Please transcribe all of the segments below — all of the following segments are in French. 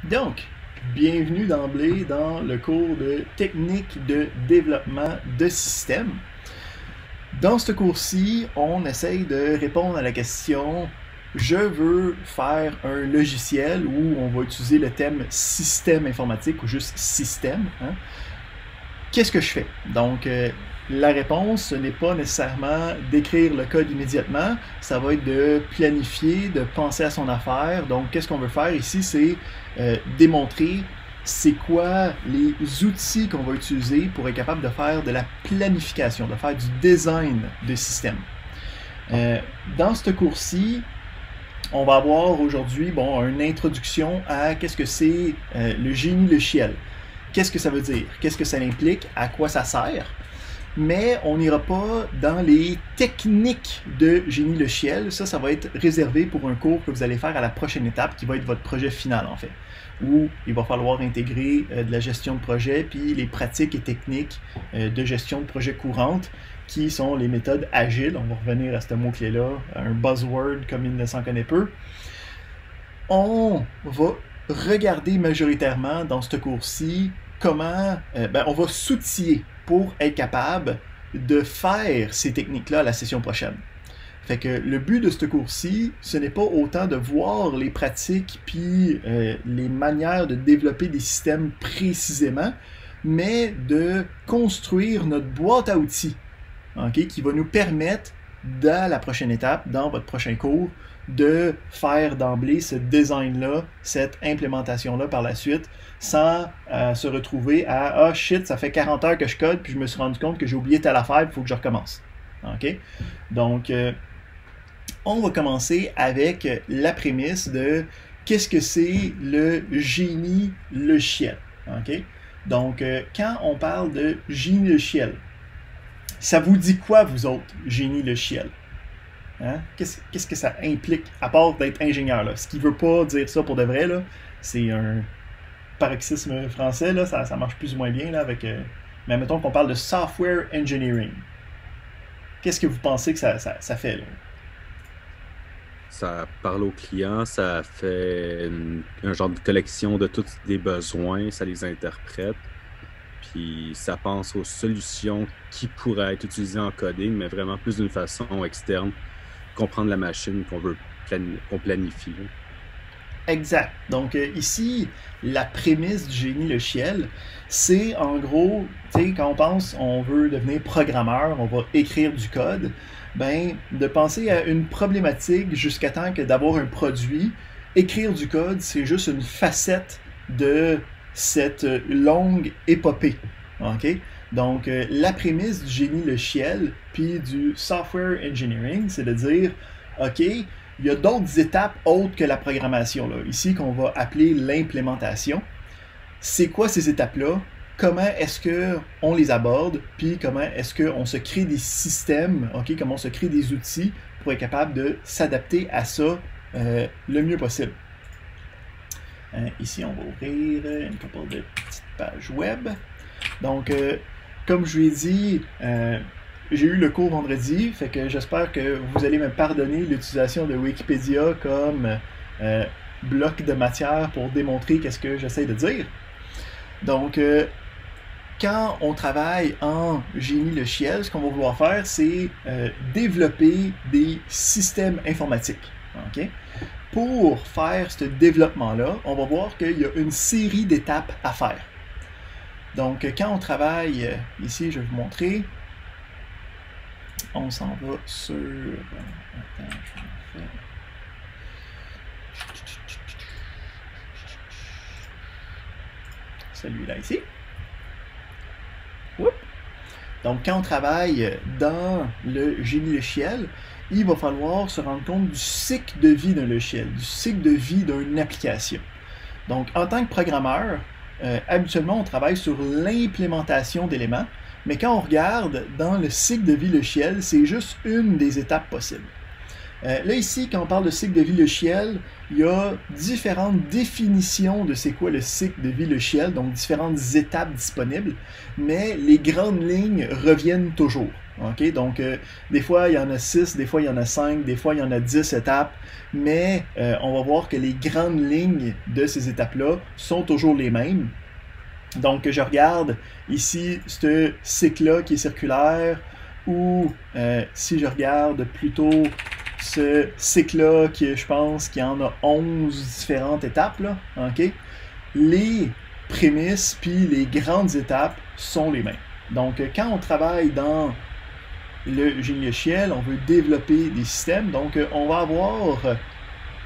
Donc, bienvenue d'emblée dans le cours de technique de développement de système. Dans ce cours-ci, on essaye de répondre à la question « Je veux faire un logiciel » où on va utiliser le thème « système informatique » ou juste « système ». Qu'est-ce que je fais? Donc, la réponse, ce n'est pas nécessairement d'écrire le code immédiatement, ça va être de planifier, de penser à son affaire. Donc, qu'est-ce qu'on veut faire ici? C'est démontrer c'est quoi les outils qu'on va utiliser pour être capable de faire de la planification, de faire du design de système. Dans ce cours-ci, on va avoir aujourd'hui une introduction à qu'est-ce que c'est le génie logiciel. Qu'est-ce que ça veut dire? Qu'est-ce que ça implique? À quoi ça sert? Mais on n'ira pas dans les techniques de génie logiciel. Ça va être réservé pour un cours que vous allez faire à la prochaine étape, qui va être votre projet final, en fait, où il va falloir intégrer de la gestion de projet, puis les pratiques et techniques de gestion de projet courantes, qui sont les méthodes agiles. On va revenir à ce mot-clé-là, un buzzword comme il ne s'en connaît peu. On va regarder majoritairement dans ce cours-ci comment on va s'outiller pour être capable de faire ces techniques-là à la session prochaine. Fait que le but de ce cours-ci, ce n'est pas autant de voir les pratiques puis les manières de développer des systèmes précisément, mais de construire notre boîte à outils, qui va nous permettre, dans la prochaine étape, dans votre prochain cours, de faire d'emblée ce design-là, cette implémentation-là par la suite, sans se retrouver à « Ah shit, ça fait 40 heures que je code, puis je me suis rendu compte que j'ai oublié telle affaire, il faut que je recommence. » Donc, on va commencer avec la prémisse de qu'est-ce que c'est le génie logiciel. Donc, quand on parle de génie logiciel, ça vous dit quoi, vous autres, génie logiciel? Qu'est-ce que ça implique, à part d'être ingénieur? Là? Ce qui ne veut pas dire ça pour de vrai, c'est un paroxysme français, là, ça marche plus ou moins bien, là, avec, mais mettons qu'on parle de software engineering. Qu'est-ce que vous pensez que ça fait? Là? Ça parle aux clients, ça fait un genre de collection de tous les besoins, ça les interprète, puis ça pense aux solutions qui pourraient être utilisées en coding, mais vraiment plus d'une façon externe, comprendre la machine qu'on planifie. Exact. Donc ici, la prémisse du génie logiciel, c'est en gros, quand on pense on veut devenir programmeur, on va écrire du code, de penser à une problématique jusqu'à temps que d'avoir un produit. Écrire du code, c'est juste une facette de cette longue épopée. Donc, la prémisse du génie logiciel puis du software engineering, c'est de dire, OK, il y a d'autres étapes autres que la programmation, là, ici qu'on va appeler l'implémentation. C'est quoi ces étapes-là? Comment est-ce qu'on les aborde? Puis comment est-ce qu'on se crée des systèmes, comment on se crée des outils pour être capable de s'adapter à ça le mieux possible. Ici, on va ouvrir une couple de petites pages web. Donc, comme je vous ai dit, j'ai eu le cours vendredi, fait que j'espère que vous allez me pardonner l'utilisation de Wikipédia comme bloc de matière pour démontrer qu'est-ce que j'essaie de dire. Donc, quand on travaille en génie logiciel, ce qu'on va vouloir faire, c'est développer des systèmes informatiques. Pour faire ce développement-là, on va voir qu'il y a une série d'étapes à faire. Donc, quand on travaille, ici, je vais vous montrer, on s'en va sur... Attends, je vais faire... Celui-là ici. Oups. Donc, quand on travaille dans le génie logiciel, il va falloir se rendre compte du cycle de vie d'un logiciel, du cycle de vie d'une application. Donc, en tant que programmeur, habituellement, on travaille sur l'implémentation d'éléments, mais quand on regarde dans le cycle de vie logiciel, c'est juste une des étapes possibles. Là, ici, quand on parle de cycle de vie logiciel, il y a différentes définitions de c'est quoi le cycle de vie logiciel, donc différentes étapes disponibles, mais les grandes lignes reviennent toujours. OK? Donc, des fois, il y en a 6, des fois, il y en a 5, des fois, il y en a 10 étapes, mais on va voir que les grandes lignes de ces étapes-là sont toujours les mêmes. Donc, je regarde ici ce cycle-là qui est circulaire, ou si je regarde plutôt ce cycle-là qui, je pense, qu'il y en a 11 différentes étapes, là, OK? Les prémices puis les grandes étapes sont les mêmes. Donc, quand on travaille dans le génie logiciel, on veut développer des systèmes, donc on va avoir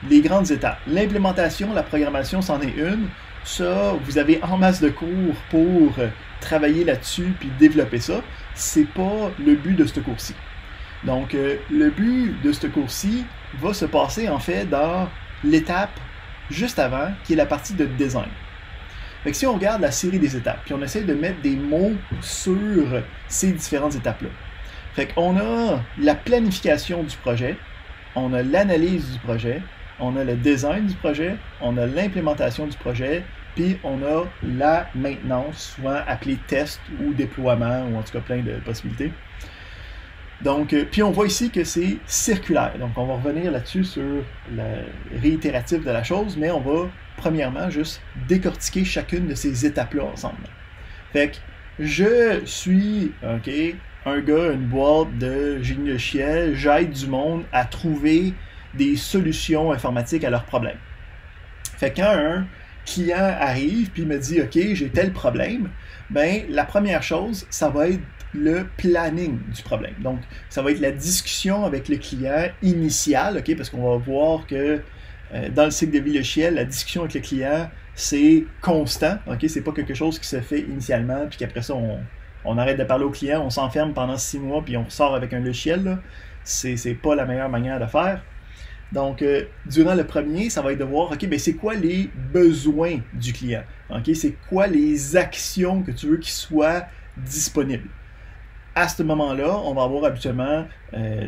les grandes étapes. L'implémentation, la programmation, c'en est une. Ça, vous avez en masse de cours pour travailler là-dessus puis développer ça. C'est pas le but de ce cours-ci. Donc, le but de ce cours-ci va se passer en fait dans l'étape juste avant, qui est la partie de design. Fait que si on regarde la série des étapes, puis on essaie de mettre des mots sur ces différentes étapes-là. Fait qu'on a la planification du projet, on a l'analyse du projet, on a le design du projet, on a l'implémentation du projet, puis on a la maintenance, souvent appelée test ou déploiement, ou en tout cas plein de possibilités. Donc, puis on voit ici que c'est circulaire. Donc, on va revenir là-dessus sur le réitératif de la chose, mais on va premièrement juste décortiquer chacune de ces étapes-là ensemble. Fait que je suis, OK, un gars, une boîte de génie logiciel, j'aide du monde à trouver des solutions informatiques à leurs problèmes. Fait que quand un client arrive puis me dit OK, j'ai tel problème, ben la première chose, ça va être le planning du problème. Donc, ça va être la discussion avec le client initial, OK, parce qu'on va voir que dans le cycle de vie logiciel, la discussion avec le client, c'est constant, OK, c'est pas quelque chose qui se fait initialement puis qu'après ça, on arrête de parler au client, on s'enferme pendant 6 mois puis on ressort avec un logiciel, là. C'est pas la meilleure manière de faire. Donc, durant le premier, ça va être de voir, OK, ben c'est quoi les besoins du client? OK, c'est quoi les actions que tu veux qu'ils soient disponibles? À ce moment-là, on va avoir habituellement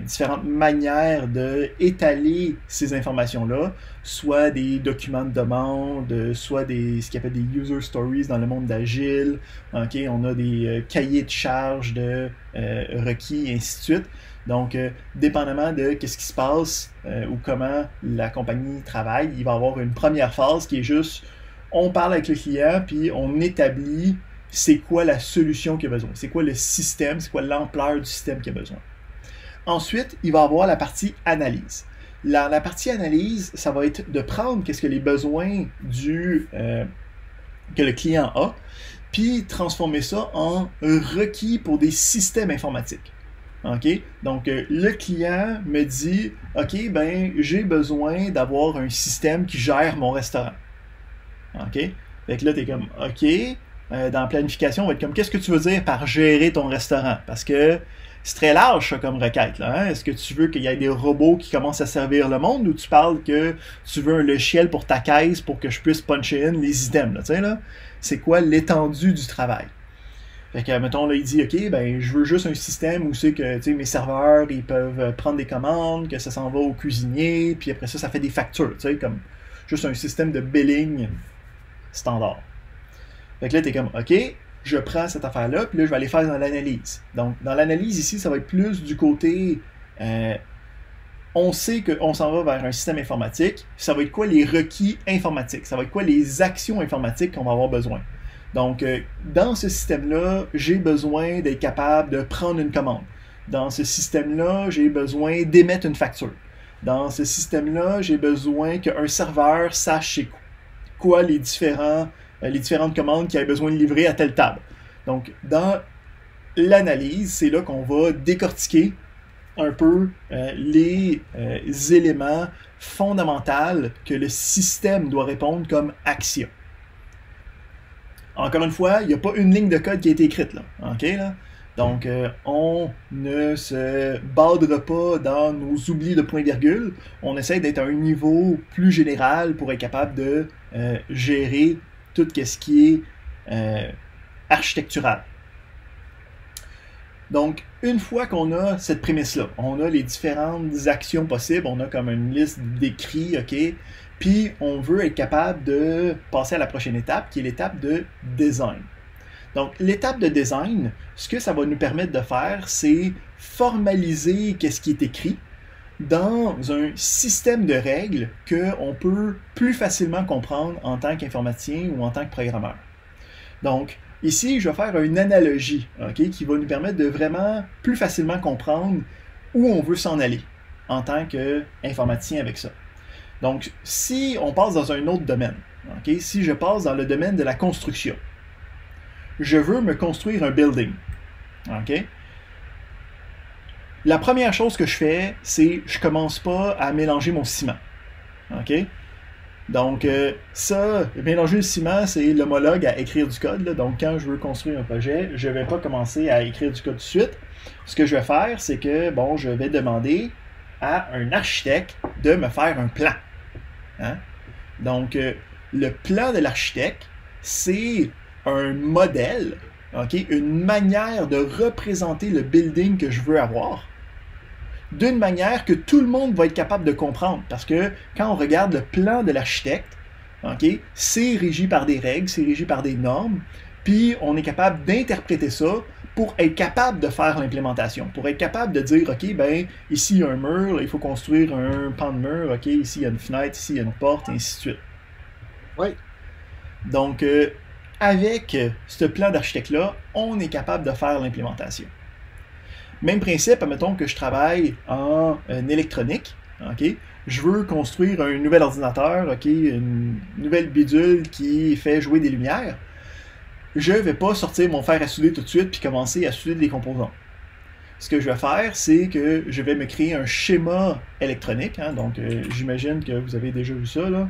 différentes manières d'étaler ces informations-là, soit des documents de demande, soit ce qu'on appelle des user stories dans le monde d'Agile. Okay, on a des cahiers de charges de requis, et ainsi de suite. Donc, dépendamment de ce qui se passe ou comment la compagnie travaille, il va y avoir une première phase qui est juste, on parle avec le client, puis on établit c'est quoi la solution qu'il a besoin, c'est quoi le système, c'est quoi l'ampleur du système qu'il a besoin. Ensuite, il va y avoir la partie analyse. La partie analyse, ça va être de prendre qu'est-ce que les besoins que le client a, puis transformer ça en requis pour des systèmes informatiques. OK? Donc, le client me dit, OK, ben, j'ai besoin d'avoir un système qui gère mon restaurant. OK? Fait que là, tu es comme, OK, dans la planification, on va être comme, qu'est-ce que tu veux dire par gérer ton restaurant? Parce que c'est très large, ça, comme requête, là, hein? Est-ce que tu veux qu'il y ait des robots qui commencent à servir le monde ou tu parles que tu veux un logiciel pour ta caisse pour que je puisse puncher in les items, là, tu sais, là? C'est quoi l'étendue du travail? Fait que, mettons, là, il dit, OK, ben, je veux juste un système où c'est que, tu sais, mes serveurs, ils peuvent prendre des commandes, que ça s'en va au cuisinier, puis après ça, ça fait des factures, tu sais, comme juste un système de billing standard. Fait que là, t'es comme, OK, je prends cette affaire-là, puis là, je vais aller faire dans l'analyse. Donc, dans l'analyse, ici, ça va être plus du côté, on sait qu'on s'en va vers un système informatique, ça va être quoi les requis informatiques, ça va être quoi les actions informatiques qu'on va avoir besoin. Donc, dans ce système-là, j'ai besoin d'être capable de prendre une commande. Dans ce système-là, j'ai besoin d'émettre une facture. Dans ce système-là, j'ai besoin qu'un serveur sache c'est quoi les différentes commandes qu'il a besoin de livrer à telle table. Donc, dans l'analyse, c'est là qu'on va décortiquer un peu les éléments fondamentaux que le système doit répondre comme action. Encore une fois, il n'y a pas une ligne de code qui a été écrite là. Okay, là? Donc, on ne se badre pas dans nos oublis de point-virgule. On essaie d'être à un niveau plus général pour être capable de gérer tout ce qui est architectural. Donc, une fois qu'on a cette prémisse-là, on a les différentes actions possibles, on a comme une liste d'écrits, OK? Puis, on veut être capable de passer à la prochaine étape, qui est l'étape de design. Donc, l'étape de design, ce que ça va nous permettre de faire, c'est formaliser qu'est-ce qui est écrit dans un système de règles qu'on peut plus facilement comprendre en tant qu'informaticien ou en tant que programmeur. Donc, ici, je vais faire une analogie qui va nous permettre de vraiment plus facilement comprendre où on veut s'en aller en tant qu'informaticien avec ça. Donc, si on passe dans un autre domaine, si je passe dans le domaine de la construction, je veux me construire un building. La première chose que je fais, c'est je commence pas à mélanger mon ciment. Donc, mélanger le ciment, c'est l'homologue à écrire du code. Là. Donc, quand je veux construire un projet, je ne vais pas commencer à écrire du code tout de suite. Ce que je vais faire, c'est que, je vais demander à un architecte de me faire un plan. Donc, le plan de l'architecte, c'est un modèle, une manière de représenter le building que je veux avoir, d'une manière que tout le monde va être capable de comprendre. Parce que quand on regarde le plan de l'architecte, c'est régi par des règles, c'est régi par des normes, puis on est capable d'interpréter ça pour être capable de faire l'implémentation, pour être capable de dire, ici il y a un mur, là, il faut construire un pan de mur, ici il y a une fenêtre, ici il y a une porte, et ainsi de suite. Oui. Donc, avec ce plan d'architecte-là, on est capable de faire l'implémentation. Même principe, admettons que je travaille en électronique, je veux construire un nouvel ordinateur, une nouvelle bidule qui fait jouer des lumières. Je ne vais pas sortir mon fer à souder tout de suite puis commencer à souder des composants. Ce que je vais faire, c'est que je vais me créer un schéma électronique. Donc, j'imagine que vous avez déjà vu ça, là.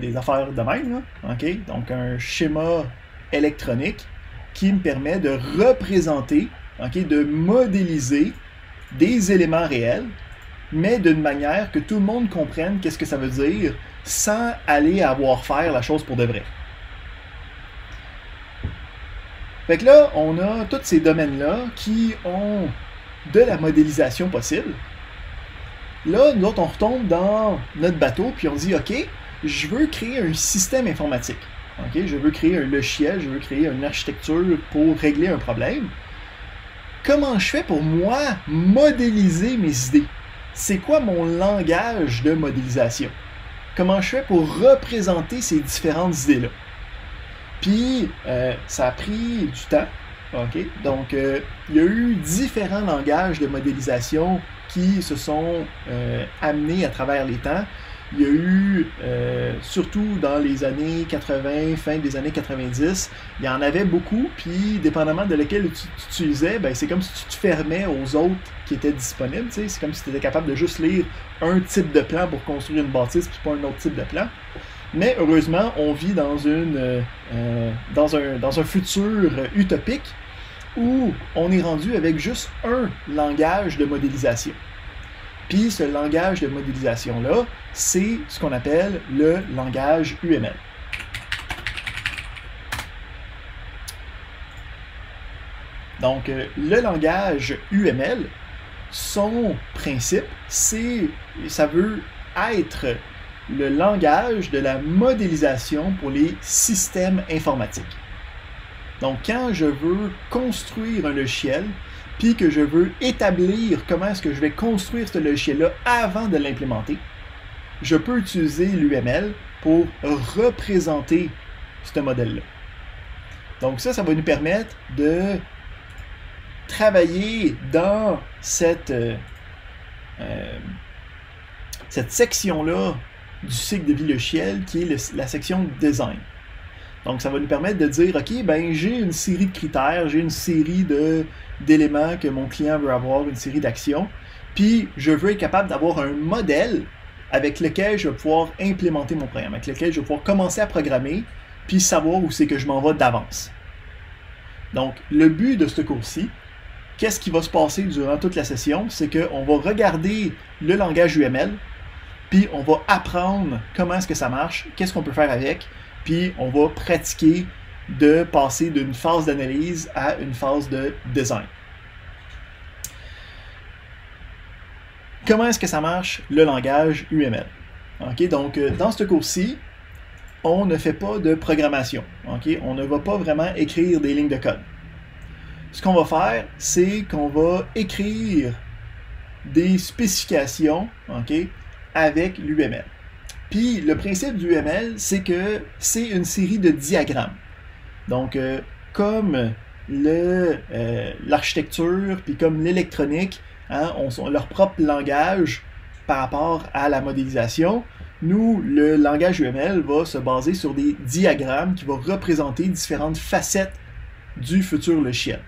Des affaires de même, là. Donc un schéma électronique qui me permet de représenter, de modéliser des éléments réels, mais d'une manière que tout le monde comprenne qu'est-ce que ça veut dire sans aller avoir faire la chose pour de vrai. Fait que là, on a tous ces domaines-là qui ont de la modélisation possible. Là, nous autres, on retombe dans notre bateau, puis on dit, OK, je veux créer un système informatique. Je veux créer un logiciel, je veux créer une architecture pour régler un problème. Comment je fais pour moi modéliser mes idées? C'est quoi mon langage de modélisation? Comment je fais pour représenter ces différentes idées-là? Puis, ça a pris du temps. Donc, il y a eu différents langages de modélisation qui se sont amenés à travers les temps. Il y a eu, surtout dans les années 80, fin des années 90, il y en avait beaucoup, puis dépendamment de lequel tu utilisais, c'est comme si tu te fermais aux autres qui étaient disponibles. C'est comme si tu étais capable de juste lire un type de plan pour construire une bâtisse, puis pas un autre type de plan. Mais heureusement, on vit dans un futur utopique où on est rendu avec juste un langage de modélisation. Puis ce langage de modélisation-là, c'est ce qu'on appelle le langage UML. Donc, le langage UML, son principe, ça veut être le langage de la modélisation pour les systèmes informatiques. Donc, quand je veux construire un logiciel, puis que je veux établir comment est-ce que je vais construire ce logiciel-là avant de l'implémenter, je peux utiliser l'UML pour représenter ce modèle-là. Donc ça va nous permettre de travailler dans cette section-là du cycle de vie logiciel qui est la section design. Donc ça va nous permettre de dire, OK, j'ai une série de critères, j'ai une série d'éléments que mon client veut avoir, une série d'actions, puis je veux être capable d'avoir un modèle avec lequel je vais pouvoir implémenter mon programme, avec lequel je vais pouvoir commencer à programmer, puis savoir où c'est que je m'en vais d'avance. Donc, le but de ce cours-ci, qu'est-ce qui va se passer durant toute la session, c'est qu'on va regarder le langage UML, puis on va apprendre comment est-ce que ça marche, qu'est-ce qu'on peut faire avec, puis on va pratiquer de passer d'une phase d'analyse à une phase de design. comment est-ce que ça marche le langage UML? Okay? Donc, dans ce cours-ci, on ne fait pas de programmation. Okay? On ne va pas vraiment écrire des lignes de code. Ce qu'on va faire, c'est qu'on va écrire des spécifications, okay, avec l'UML. Puis le principe du UML, c'est que c'est une série de diagrammes. Donc, comme l'architecture, puis comme l'électronique, hein, ont leur propre langage par rapport à la modélisation, nous, le langage UML va se baser sur des diagrammes qui vont représenter différentes facettes du futur logiciel.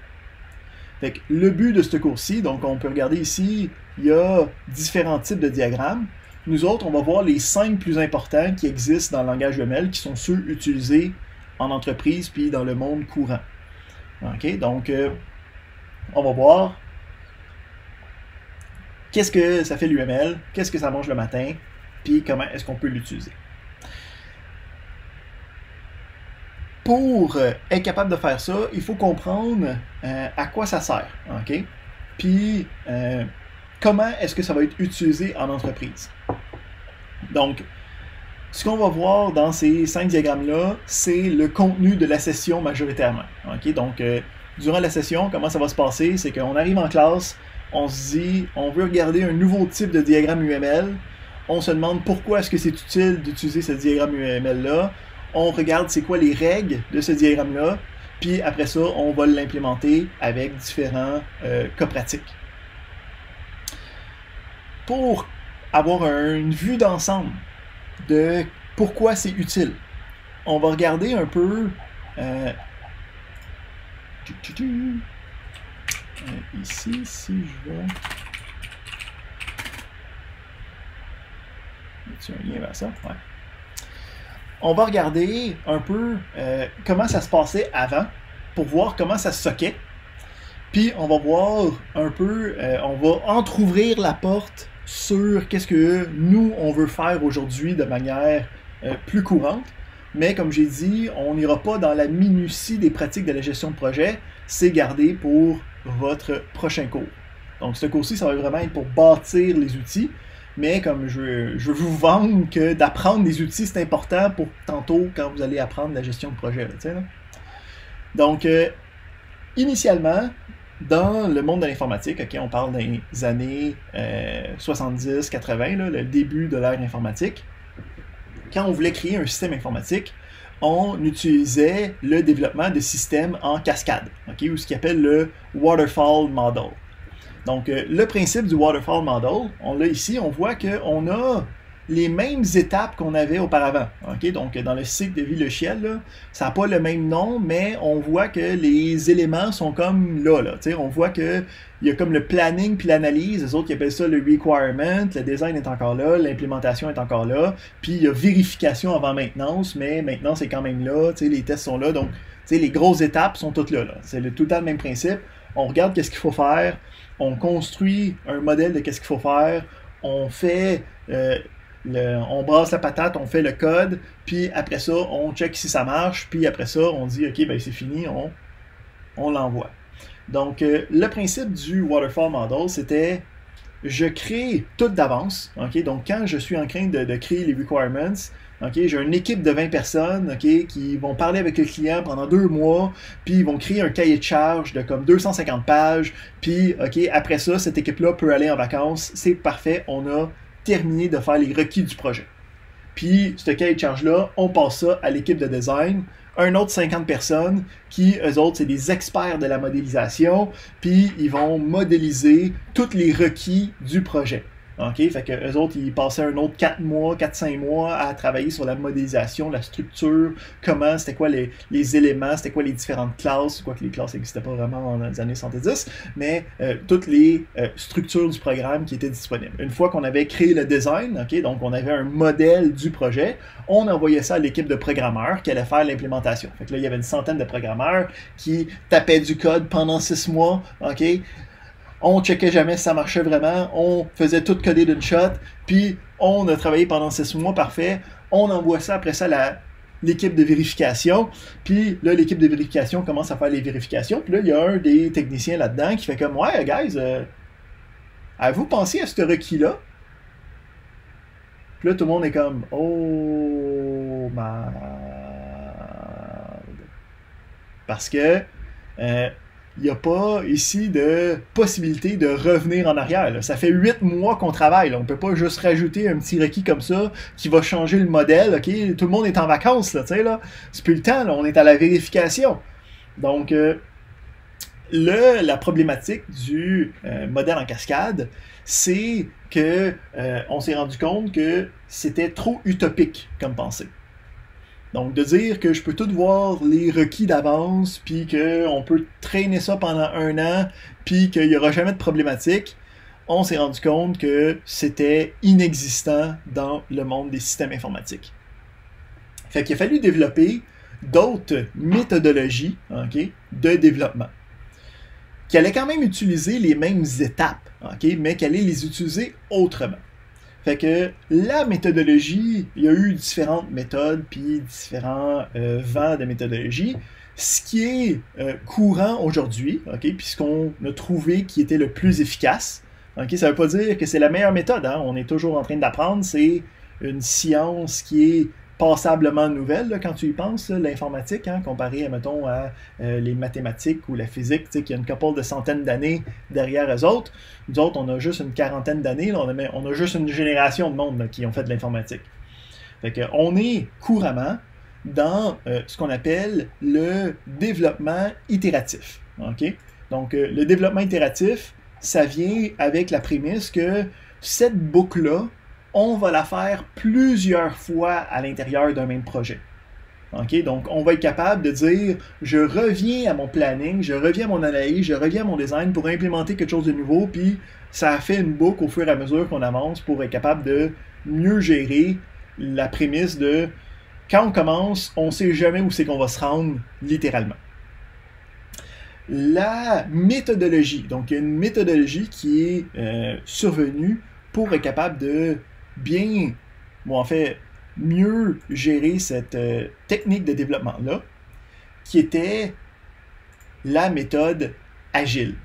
Fait que le but de ce cours-ci, donc on peut regarder ici, il y a différents types de diagrammes. Nous autres, on va voir les 5 plus importants qui existent dans le langage UML, qui sont ceux utilisés en entreprise puis dans le monde courant. OK? Donc, on va voir qu'est-ce que ça fait l'UML, qu'est-ce que ça mange le matin, puis comment est-ce qu'on peut l'utiliser. Pour être capable de faire ça, il faut comprendre à quoi ça sert. OK? Puis, comment est-ce que ça va être utilisé en entreprise. Donc, ce qu'on va voir dans ces 5 diagrammes-là, c'est le contenu de la session majoritairement. Okay? Donc, durant la session, comment ça va se passer? C'est qu'on arrive en classe, on se dit, on veut regarder un nouveau type de diagramme UML, on se demande pourquoi est-ce que c'est utile d'utiliser ce diagramme UML-là, on regarde c'est quoi les règles de ce diagramme-là, puis après ça, on va l'implémenter avec différents cas pratiques. Pour avoir une vue d'ensemble de pourquoi c'est utile, on va regarder un peu ici, si je vais... Y a un lien vers ça? Ouais. On va regarder un peu comment ça se passait avant pour voir comment ça se soquait. Puis on va voir un peu, on va entrouvrir la porte sur qu'est-ce que nous, on veut faire aujourd'hui de manière plus courante. Mais comme j'ai dit, on n'ira pas dans la minutie des pratiques de la gestion de projet. C'est gardé pour votre prochain cours. Donc ce cours-ci, ça va vraiment être pour bâtir les outils. Mais comme je veux vous vendre que d'apprendre des outils, c'est important pour tantôt quand vous allez apprendre la gestion de projet. Là. Donc, initialement, dans le monde de l'informatique, okay, on parle des années 70-80, le début de l'ère informatique. Quand on voulait créer un système informatique, on utilisait le développement de systèmes en cascade, okay, ou ce qu'on appelle le Waterfall Model. Donc, le principe du Waterfall Model, on l'a ici, on voit qu'on a les mêmes étapes qu'on avait auparavant. Okay? Donc, dans le cycle de vie logicielle, là, ça n'a pas le même nom, mais on voit que les éléments sont comme là. On voit qu'il y a comme le planning puis l'analyse, les autres qui appellent ça le requirement, le design est encore là, l'implémentation est encore là, puis il y a vérification avant maintenance, mais maintenance est quand même là, les tests sont là, donc les grosses étapes sont toutes là. C'est tout le temps le même principe. On regarde qu'est-ce qu'il faut faire, on construit un modèle de qu'est-ce qu'il faut faire, on fait... on brasse la patate, on fait le code, puis après ça, on check si ça marche, puis après ça, on dit « Ok, ben c'est fini, on l'envoie ». Donc, le principe du Waterfall Model, c'était je crée tout d'avance. Okay? Donc, quand je suis en train de créer les requirements, okay, j'ai une équipe de 20 personnes okay, qui vont parler avec le client pendant 2 mois, puis ils vont créer un cahier de charge de comme 250 pages, puis okay, après ça, cette équipe-là peut aller en vacances. C'est parfait, on a terminé de faire les requis du projet. Puis, ce cahier de charge-là, on passe ça à l'équipe de design, un autre 50 personnes qui, eux autres, c'est des experts de la modélisation, puis ils vont modéliser tous les requis du projet. Okay? Fait que eux autres, ils passaient un autre 4-5 mois à travailler sur la modélisation, la structure, comment, c'était quoi les éléments, c'était quoi les différentes classes, quoique les classes n'existaient pas vraiment dans les années 70, mais toutes les structures du programme qui étaient disponibles. Une fois qu'on avait créé le design, okay, donc on avait un modèle du projet, on envoyait ça à l'équipe de programmeurs qui allait faire l'implémentation. Fait que là, il y avait une centaine de programmeurs qui tapaient du code pendant 6 mois, ok. On checkait jamais si ça marchait vraiment, on faisait tout coder d'une shot, puis on a travaillé pendant 6 mois, parfait, on envoie ça après ça à l'équipe de vérification, puis là, l'équipe de vérification commence à faire les vérifications, puis là, il y a un des techniciens là-dedans qui fait comme « Ouais, guys, Avez-vous pensé à ce requis-là? Puis là, tout le monde est comme « Oh, merde! » Parce que il n'y a pas ici de possibilité de revenir en arrière. Là. Ça fait 8 mois qu'on travaille. Là. On ne peut pas juste rajouter un petit requis comme ça qui va changer le modèle. Okay? Tout le monde est en vacances. Là, là. C'est plus le temps. Là. On est à la vérification. Donc, la problématique du modèle en cascade, c'est que on s'est rendu compte que c'était trop utopique comme pensée. Donc, de dire que je peux tout voir les requis d'avance, puis qu'on peut traîner ça pendant 1 an, puis qu'il n'y aura jamais de problématique, on s'est rendu compte que c'était inexistant dans le monde des systèmes informatiques. Fait qu'il a fallu développer d'autres méthodologies de développement, qui allaient quand même utiliser les mêmes étapes, mais qui allaient les utiliser autrement. Fait que la méthodologie, il y a eu différentes méthodes, puis différents vents de méthodologie. Ce qui est courant aujourd'hui, puis ce qu'on a trouvé qui était le plus efficace, ça ne veut pas dire que c'est la meilleure méthode, on est toujours en train d'apprendre, c'est une science qui est passablement nouvelle, là, quand tu y penses, l'informatique, comparé, mettons, à les mathématiques ou la physique, qui a une couple de centaines d'années derrière eux autres. Nous autres, on a juste une quarantaine d'années, on a juste une génération de monde là, qui ont fait de l'informatique. Fait que, on est couramment dans ce qu'on appelle le développement itératif. Donc, le développement itératif, ça vient avec la prémisse que cette boucle-là, on va la faire plusieurs fois à l'intérieur d'un même projet. Donc, on va être capable de dire, je reviens à mon planning, je reviens à mon analyse, je reviens à mon design pour implémenter quelque chose de nouveau, puis ça fait une boucle au fur et à mesure qu'on avance pour être capable de mieux gérer la prémisse de, quand on commence, on ne sait jamais où c'est qu'on va se rendre, littéralement. La méthodologie, donc il y a une méthodologie qui est survenue pour être capable de bien, mieux gérer cette technique de développement-là, qui était la méthode agile.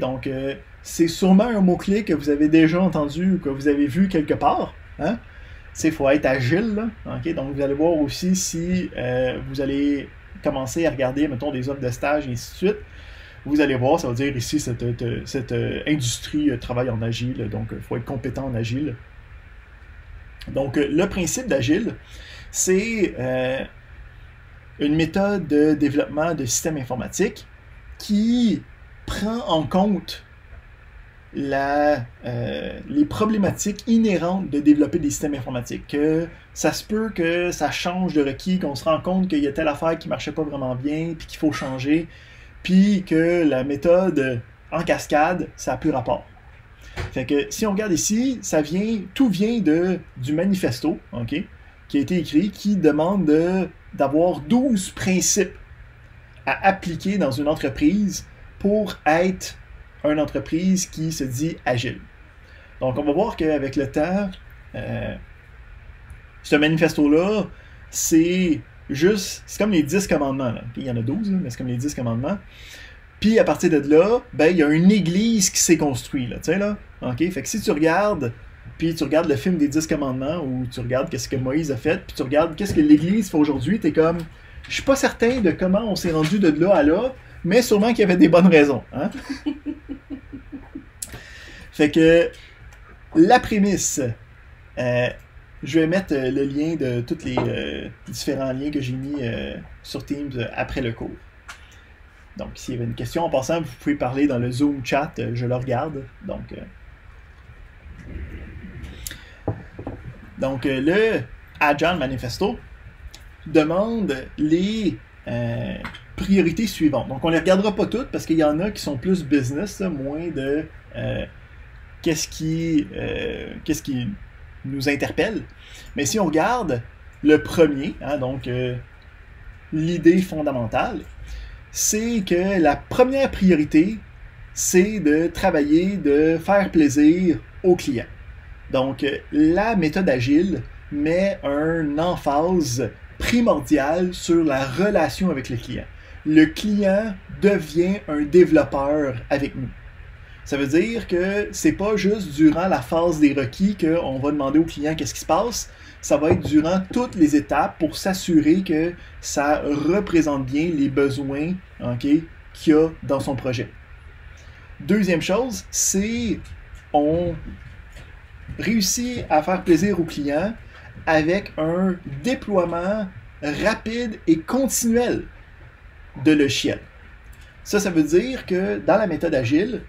Donc, c'est sûrement un mot-clé que vous avez déjà entendu ou que vous avez vu quelque part. C'est qu'il faut être agile. Là. Donc, vous allez voir aussi si vous allez commencer à regarder, mettons, des offres de stage et ainsi de suite. Vous allez voir, ça veut dire ici, cette industrie travaille en agile, donc il faut être compétent en agile. Donc, le principe d'agile, c'est une méthode de développement de systèmes informatiques qui prend en compte les problématiques inhérentes de développer des systèmes informatiques. Que ça se peut que ça change de requis, qu'on se rend compte qu'il y a telle affaire qui ne marchait pas vraiment bien, puis qu'il faut changer, puis que la méthode en cascade, ça n'a plus rapport. Fait que si on regarde ici, tout vient du manifesto, qui a été écrit, qui demande d'avoir 12 principes à appliquer dans une entreprise pour être une entreprise qui se dit agile. Donc on va voir qu'avec le temps, ce manifesto-là, c'est comme les 10 commandements. Là. Il y en a 12, mais c'est comme les 10 commandements. Puis à partir de là, il y a une église qui s'est construite. Là. Fait que si tu regardes, puis tu regardes le film des 10 commandements, ou tu regardes qu'est-ce que Moïse a fait, puis tu regardes qu'est-ce que l'église fait aujourd'hui, t'es comme, je suis pas certain de comment on s'est rendu de là à là, mais sûrement qu'il y avait des bonnes raisons. Fait que la prémisse, je vais mettre le lien de tous les différents liens que j'ai mis sur Teams après le cours. Donc, s'il y avait une question en passant, vous pouvez parler dans le Zoom chat, je le regarde. Donc, le Agile Manifesto demande les priorités suivantes. Donc, on ne les regardera pas toutes parce qu'il y en a qui sont plus business, moins de qu'est-ce qui nous interpelle. Mais si on regarde le premier, donc l'idée fondamentale, c'est que la première priorité, c'est de travailler, de faire plaisir aux clients. Donc, la méthode agile met un emphase primordial sur la relation avec le client. Le client devient un développeur avec nous. Ça veut dire que c'est pas juste durant la phase des requis qu'on va demander au client qu'est-ce qui se passe, ça va être durant toutes les étapes pour s'assurer que ça représente bien les besoins, okay, qu'il y a dans son projet. Deuxième chose, c'est on réussit à faire plaisir au client avec un déploiement rapide et continuel de logiciel. Ça veut dire que dans la méthode agile,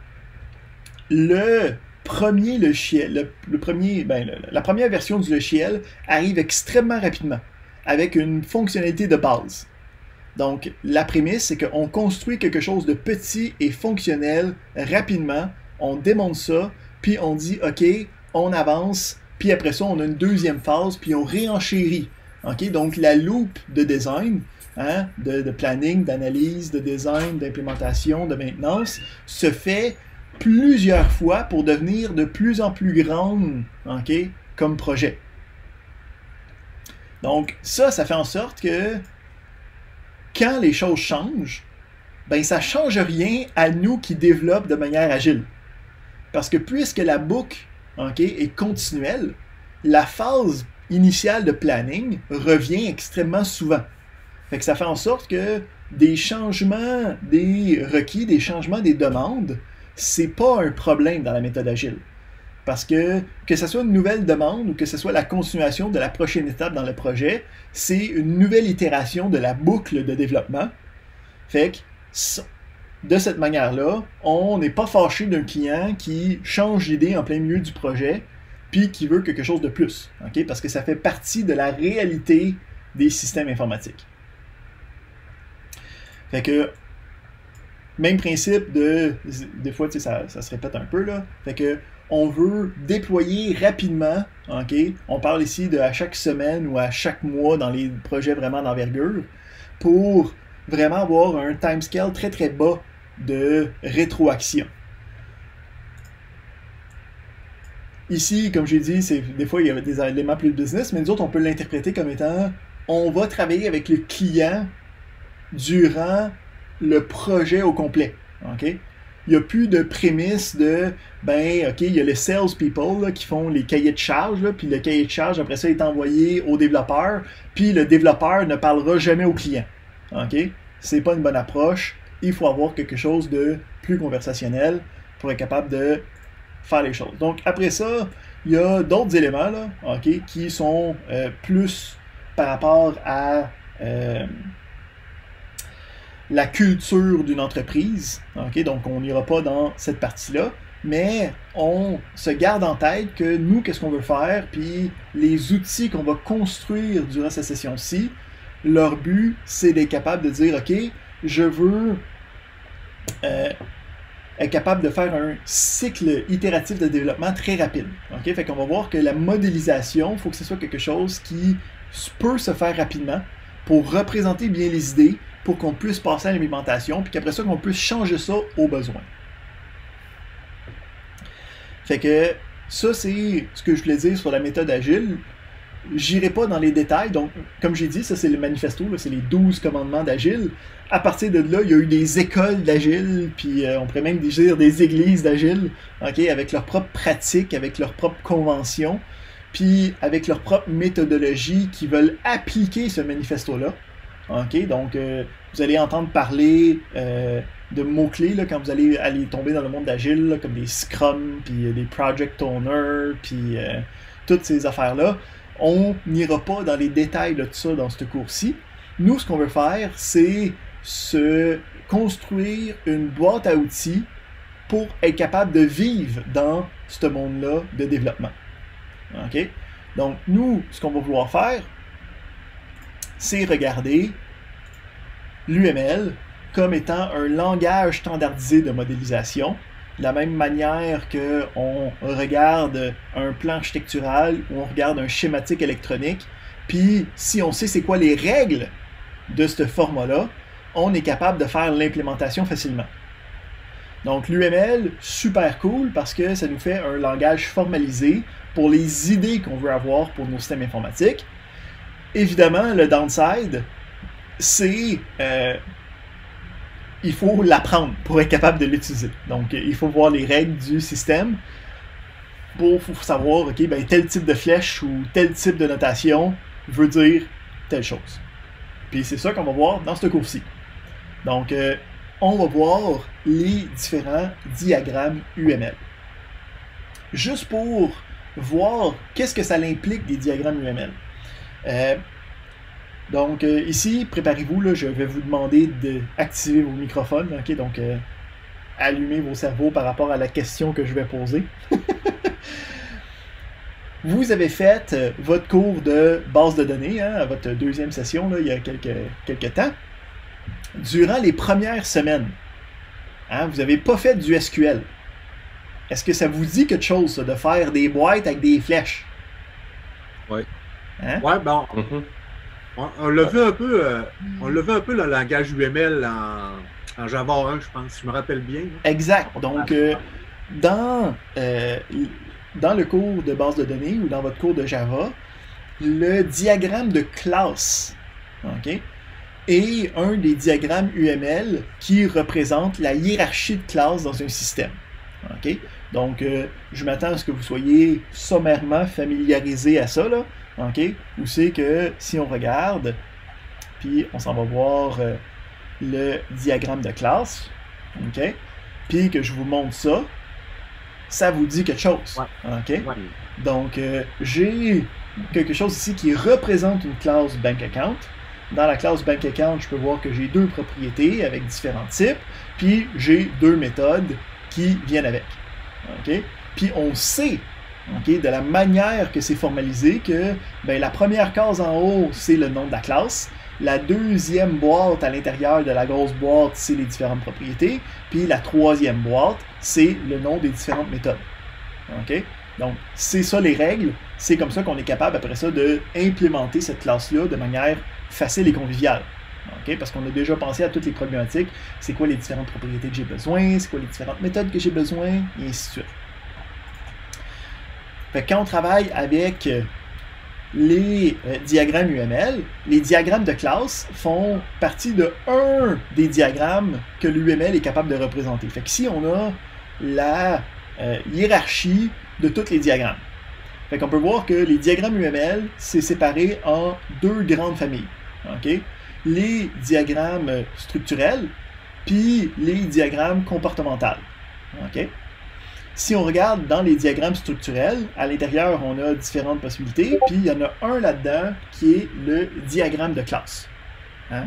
le premier logiciel, la première version du logiciel arrive extrêmement rapidement, avec une fonctionnalité de base. Donc, la prémisse, c'est qu'on construit quelque chose de petit et fonctionnel rapidement, on démonte ça, puis on dit, OK, on avance, puis après ça, on a une deuxième phase, puis on réenchérit. Okay? Donc, la loupe de design, hein, de planning, d'analyse, de design, d'implémentation, de maintenance, se fait plusieurs fois pour devenir de plus en plus grande, okay, comme projet. Donc, ça fait en sorte que quand les choses changent, ben ça ne change rien à nous qui développent de manière agile. Parce que puisque la boucle, okay, est continuelle, la phase initiale de planning revient extrêmement souvent. Fait que ça fait en sorte que des changements des requis, des changements des demandes, c'est pas un problème dans la méthode agile. Parce que ce soit une nouvelle demande ou que ce soit la continuation de la prochaine étape dans le projet, c'est une nouvelle itération de la boucle de développement. Fait que, de cette manière-là, on n'est pas fâché d'un client qui change d'idée en plein milieu du projet puis qui veut quelque chose de plus. Okay? Parce que ça fait partie de la réalité des systèmes informatiques. Fait que, même principe des fois, ça se répète un peu, là. Fait que, on veut déployer rapidement, okay? On parle ici de à chaque semaine ou à chaque mois dans les projets vraiment d'envergure, pour vraiment avoir un timescale très très bas de rétroaction. Ici, comme j'ai dit, des fois il y a des éléments plus business, mais nous autres on peut l'interpréter comme étant on va travailler avec le client durant le projet au complet. Okay? Il n'y a plus de prémisse de, OK, il y a les sales people là, qui font les cahiers de charge, là, puis le cahier de charge, après ça, est envoyé au développeur, puis le développeur ne parlera jamais au client. OK? C'est pas une bonne approche. Il faut avoir quelque chose de plus conversationnel pour être capable de faire les choses. Donc, après ça, il y a d'autres éléments là, okay, qui sont plus par rapport à la culture d'une entreprise. Okay? Donc, on n'ira pas dans cette partie-là, mais on se garde en tête que nous, qu'est-ce qu'on veut faire, puis les outils qu'on va construire durant cette session-ci, leur but, c'est d'être capable de dire, OK, je veux être capable de faire un cycle itératif de développement très rapide. Okay? Fait qu'on va voir que la modélisation, il faut que ce soit quelque chose qui peut se faire rapidement pour représenter bien les idées, pour qu'on puisse passer à l'implémentation, puis qu'après ça, qu'on puisse changer ça au besoin. Fait que ça, c'est ce que je voulais dire sur la méthode agile. J'irai pas dans les détails, donc comme j'ai dit, ça c'est le manifesto, c'est les 12 commandements d'agile. À partir de là, il y a eu des écoles d'agile, puis on pourrait même dire des églises d'agile, okay, avec leurs propres pratiques, avec leurs propres conventions, puis avec leur propre méthodologie qui veulent appliquer ce manifesto-là. Okay, donc, vous allez entendre parler de mots-clés là, quand vous allez tomber dans le monde d'agile, comme des Scrum, puis des Project Owner, puis toutes ces affaires-là. On n'ira pas dans les détails de tout ça dans ce cours-ci. Nous, ce qu'on veut faire, c'est se construire une boîte à outils pour être capable de vivre dans ce monde-là de développement. Okay? Donc, nous, ce qu'on va vouloir faire, c'est regarder l'UML comme étant un langage standardisé de modélisation, de la même manière qu'on regarde un plan architectural ou on regarde un schématique électronique, puis si on sait c'est quoi les règles de ce format-là, on est capable de faire l'implémentation facilement. Donc l'UML, super cool parce que ça nous fait un langage formalisé pour les idées qu'on veut avoir pour nos systèmes informatiques. Évidemment, le downside, c'est il faut l'apprendre pour être capable de l'utiliser. Donc, il faut voir les règles du système pour savoir, OK, ben, tel type de flèche ou tel type de notation veut dire telle chose. Puis c'est ça qu'on va voir dans ce cours-ci. Donc, on va voir les différents diagrammes UML. Juste pour voir qu'est-ce que ça implique des diagrammes UML. Donc, ici, préparez-vous, là, je vais vous demander d'activer vos microphones. OK, donc, allumez vos cerveaux par rapport à la question que je vais poser. Vous avez fait votre cours de base de données, hein, à votre deuxième session, là, il y a quelques temps. Durant les premières semaines, hein, vous n'avez pas fait du SQL. Est-ce que ça vous dit quelque chose, ça, de faire des boîtes avec des flèches? Oui. Hein? Oui, bon. On l'a vu un peu, le langage UML en Java 1, je pense, si je me rappelle bien. Exact. Donc, dans le cours de base de données ou dans votre cours de Java, le diagramme de classe, OK, est un des diagrammes UML qui représente la hiérarchie de classes dans un système. OK? Donc, je m'attends à ce que vous soyez sommairement familiarisé à ça, là. OK? Où c'est que, si on regarde, puis on s'en va voir le diagramme de classe, OK? Puis que je vous montre ça, ça vous dit quelque chose. OK? Ouais. Donc, j'ai quelque chose ici qui représente une classe Bank Account. Dans la classe Bank Account, je peux voir que j'ai deux propriétés avec différents types, puis j'ai deux méthodes qui viennent avec. OK? Puis on sait, OK, de la manière que c'est formalisé que ben, la première case en haut, c'est le nom de la classe. La deuxième boîte à l'intérieur de la grosse boîte, c'est les différentes propriétés. Puis la troisième boîte, c'est le nom des différentes méthodes. OK? Donc, c'est ça les règles. C'est comme ça qu'on est capable, après ça, d'implémenter cette classe-là de manière facile et conviviale. Okay? Parce qu'on a déjà pensé à toutes les problématiques. C'est quoi les différentes propriétés que j'ai besoin? C'est quoi les différentes méthodes que j'ai besoin? Et ainsi de suite. Fait que quand on travaille avec les diagrammes UML, les diagrammes de classe font partie de un des diagrammes que l'UML est capable de représenter. Fait qu'ici, on a la hiérarchie de tous les diagrammes. Fait qu'on peut voir que les diagrammes UML, c'est séparé en deux grandes familles. Okay? Les diagrammes structurels, puis les diagrammes comportementaux. Okay? Si on regarde dans les diagrammes structurels, à l'intérieur, on a différentes possibilités, puis il y en a un là-dedans qui est le diagramme de classe. Hein?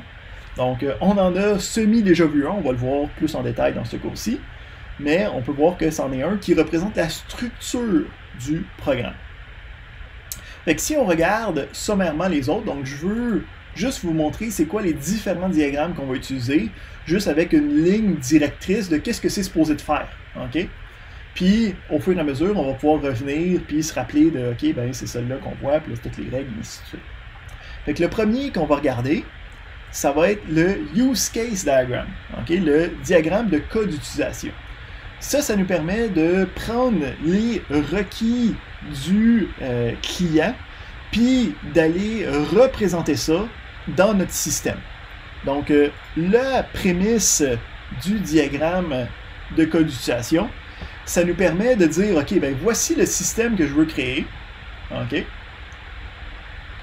Donc, on en a déjà vu un, on va le voir plus en détail dans ce cours-ci, mais on peut voir que c'en est un qui représente la structure du programme. Fait que si on regarde sommairement les autres, donc je veux juste vous montrer c'est quoi les différents diagrammes qu'on va utiliser, juste avec une ligne directrice de qu'est-ce que c'est supposé de faire. OK? Puis, au fur et à mesure, on va pouvoir revenir puis se rappeler de OK, ben c'est celle-là qu'on voit, puis là, c'est toutes les règles, et ainsi de suite. Fait que le premier qu'on va regarder, ça va être le Use Case Diagram, OK? Le diagramme de cas d'utilisation. Ça nous permet de prendre les requis du client puis d'aller représenter ça dans notre système. Donc, la prémisse du diagramme de cas d'utilisation, ça nous permet de dire, OK, ben voici le système que je veux créer. OK?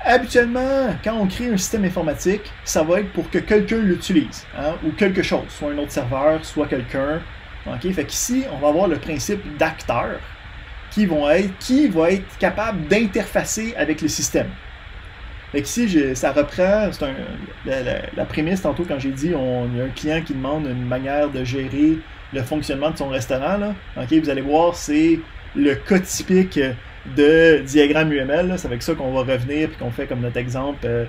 Habituellement, quand on crée un système informatique, ça va être pour que quelqu'un l'utilise, hein, ou quelque chose, soit un autre serveur, soit quelqu'un. OK? Fait qu'ici, on va avoir le principe d'acteurs qui va être capable d'interfacer avec le système. Fait qu'ici, ça reprend, la prémisse tantôt quand j'ai dit, il y a un client qui demande une manière de gérer le fonctionnement de son restaurant. Là. OK? Vous allez voir, c'est le cas typique de diagramme UML. Là. C'est avec ça qu'on va revenir et qu'on fait comme notre exemple.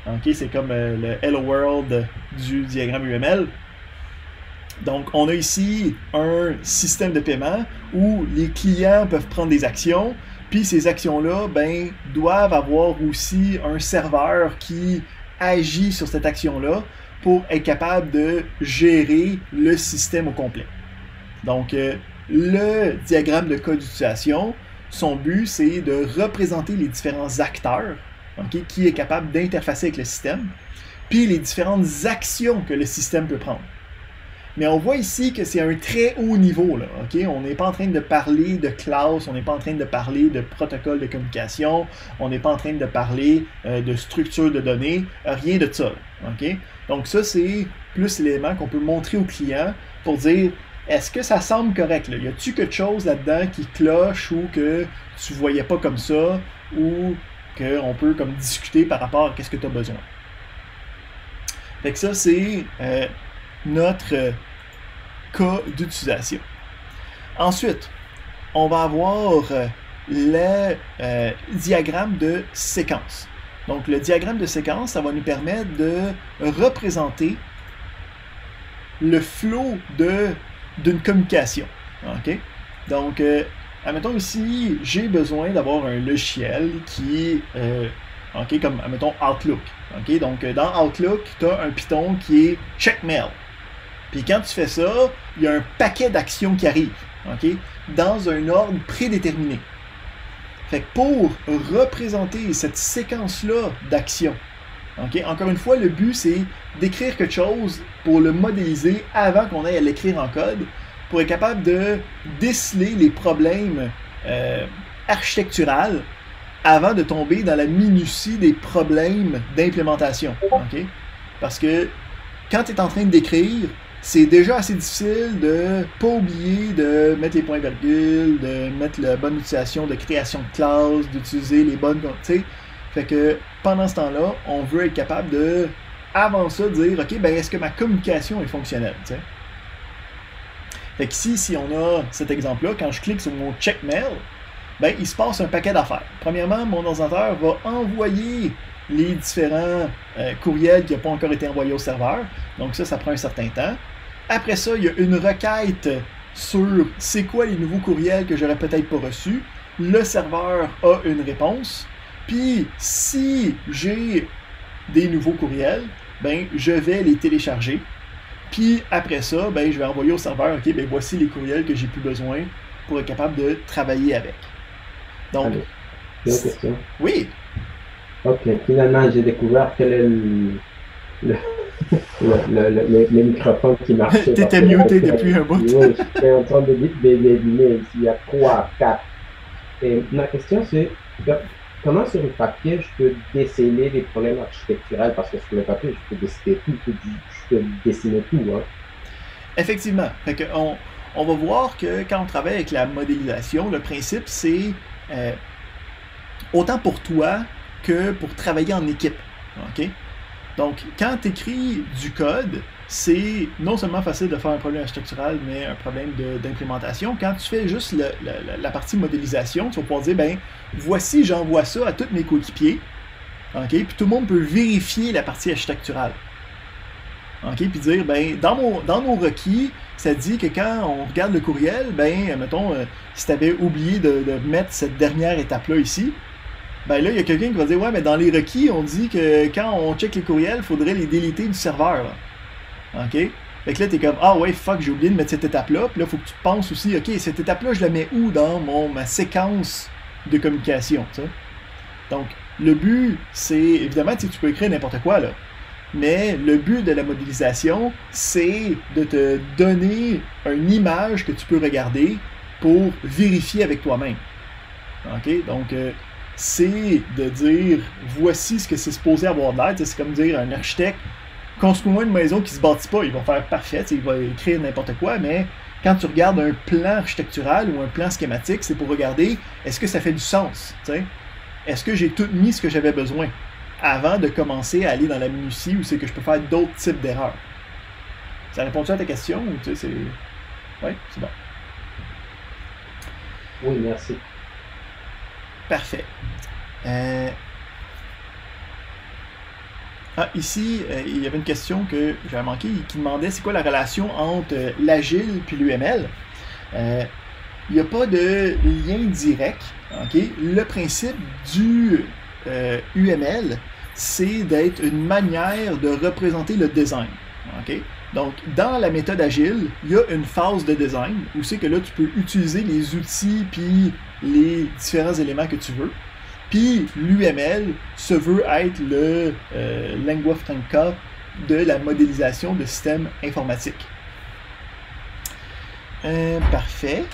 OK? C'est comme le Hello World du diagramme UML. Donc, on a ici un système de paiement où les clients peuvent prendre des actions, puis ces actions-là, ben, doivent avoir aussi un serveur qui agit sur cette action-là pour être capable de gérer le système au complet. Donc, le diagramme de cas d'utilisation, son but, c'est de représenter les différents acteurs, okay, qui est capable d'interfacer avec le système, puis les différentes actions que le système peut prendre. Mais on voit ici que c'est un très haut niveau, là, OK? On n'est pas en train de parler de classe, on n'est pas en train de parler de protocole de communication, on n'est pas en train de parler de structure de données, rien de ça, OK? Donc ça, c'est plus l'élément qu'on peut montrer au client pour dire, est-ce que ça semble correct, là? Y a-tu quelque chose là-dedans qui cloche ou que tu voyais pas comme ça ou qu'on peut comme discuter par rapport à qu'est-ce que tu as besoin? Fait que ça, c'est notre cas d'utilisation. Ensuite, on va avoir le diagramme de séquence. Donc, le diagramme de séquence, ça va nous permettre de représenter le flow d'une communication. OK? Donc, admettons ici, j'ai besoin d'avoir un logiciel qui OK, comme, admettons, Outlook. OK? Donc, dans Outlook, tu as un piton qui est checkmail. Puis quand tu fais ça, il y a un paquet d'actions qui arrivent, OK? Dans un ordre prédéterminé. Fait que pour représenter cette séquence-là d'actions, OK? Encore une fois, le but, c'est d'écrire quelque chose pour le modéliser avant qu'on aille à l'écrire en code, pour être capable de déceler les problèmes architecturaux avant de tomber dans la minutie des problèmes d'implémentation. OK? Parce que quand tu es en train d'écrire, c'est déjà assez difficile de ne pas oublier de mettre les points-virgules, de mettre la bonne utilisation de création de classe, d'utiliser les bonnes... Tu sais, fait que pendant ce temps-là, on veut être capable de, avant ça, dire, OK, ben est-ce que ma communication est fonctionnelle? Tu sais? Fait qu'ici, si on a cet exemple-là, quand je clique sur mon check mail, ben, il se passe un paquet d'affaires. Premièrement, mon ordinateur va envoyer les différents courriels qui n'ont pas encore été envoyés au serveur. Donc ça prend un certain temps. Après ça, il y a une requête sur c'est quoi les nouveaux courriels que j'aurais peut-être pas reçus. Le serveur a une réponse. Puis, si j'ai des nouveaux courriels, ben, je vais les télécharger. Puis après ça, ben, je vais envoyer au serveur, OK, ben, voici les courriels que j'ai plus besoin pour être capable de travailler avec. Donc, allez, j'ai une question. Oui. Ok, finalement, j'ai découvert quel est le microphone qui marchait. T'étais muté depuis un bout. Oui, j'étais en train de dire mais il y a 3, 4. Et ma question, c'est comment sur le papier je peux déceler les problèmes architecturels? Parce que sur le papier, je peux décider tout, je peux dessiner tout. Hein. Effectivement. Fait que on va voir que quand on travaille avec la modélisation, le principe, c'est autant pour toi que pour travailler en équipe. OK? Donc, quand tu écris du code, c'est non seulement facile de faire un problème architectural, mais un problème d'implémentation. Quand tu fais juste la partie modélisation, tu vas pouvoir dire, ben, voici, j'envoie ça à tous mes coéquipiers. OK? Puis tout le monde peut vérifier la partie architecturale. OK? Puis dire, ben, dans nos requis, ça dit que quand on regarde le courriel, ben, mettons, si tu avais oublié de mettre cette dernière étape-là ici, ben là, il y a quelqu'un qui va dire, ouais, mais dans les requis, on dit que quand on check les courriels, il faudrait les déliter du serveur. Là. OK? Fait que là, t'es comme, ah ouais, fuck, j'ai oublié de mettre cette étape-là. Puis là, il faut que tu penses aussi, OK, cette étape-là, je la mets où dans ma séquence de communication, tu sais? Donc, le but, c'est, évidemment, tu peux écrire n'importe quoi, là. Mais le but de la modélisation, c'est de te donner une image que tu peux regarder pour vérifier avec toi-même. OK? Donc, c'est de dire, voici ce que c'est supposé avoir de l'air. C'est comme dire un architecte, construis-moi une maison qui ne se bâtit pas. Il va faire parfait, il va écrire n'importe quoi, mais quand tu regardes un plan architectural ou un plan schématique, c'est pour regarder, est-ce que ça fait du sens? T'sais? Est-ce que j'ai tout mis ce que j'avais besoin avant de commencer à aller dans la minutie où c'est que je peux faire d'autres types d'erreurs? Ça répond-tu à ta question? Ou c'est... Oui, c'est bon. Oui, merci. Parfait. Ici, il y avait une question que j'avais manqué qui demandait c'est quoi la relation entre l'agile puis l'UML. Il n'y a pas de lien direct. Okay? Le principe du UML, c'est d'être une manière de représenter le design. Okay? Donc, dans la méthode agile, il y a une phase de design où c'est que là, tu peux utiliser les outils puis les différents éléments que tu veux. Puis l'UML se veut être le lingua franca de la modélisation de systèmes informatiques. Parfait.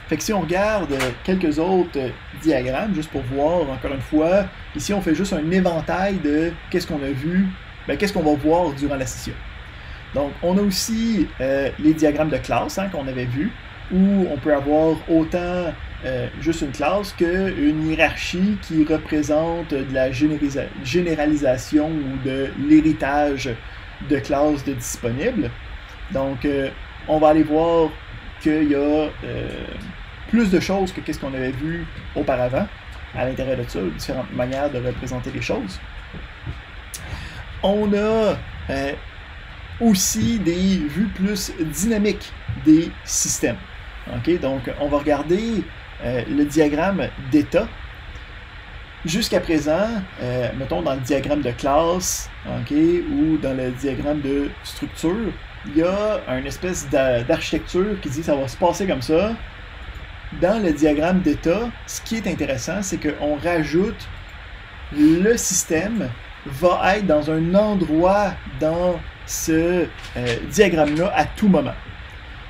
Fait que si on regarde quelques autres diagrammes, juste pour voir, encore une fois, ici on fait juste un éventail de qu'est-ce qu'on a vu, qu'est-ce qu'on va voir durant la session. Donc, on a aussi les diagrammes de classe qu'on avait vus, où on peut avoir autant juste une classe qu'une hiérarchie qui représente de la généralisation ou de l'héritage de classes de disponibles. Donc, on va aller voir qu'il y a plus de choses que ce qu'on avait vu auparavant à l'intérieur de ça, différentes manières de représenter les choses. On a aussi des vues plus dynamiques des systèmes. Okay? Donc, on va regarder le diagramme d'état. Jusqu'à présent, mettons dans le diagramme de classe, ou dans le diagramme de structure, il y a une espèce d'architecture qui dit que ça va se passer comme ça. Dans le diagramme d'état, ce qui est intéressant, c'est qu'on rajoute le système va être dans un endroit dans ce diagramme-là à tout moment.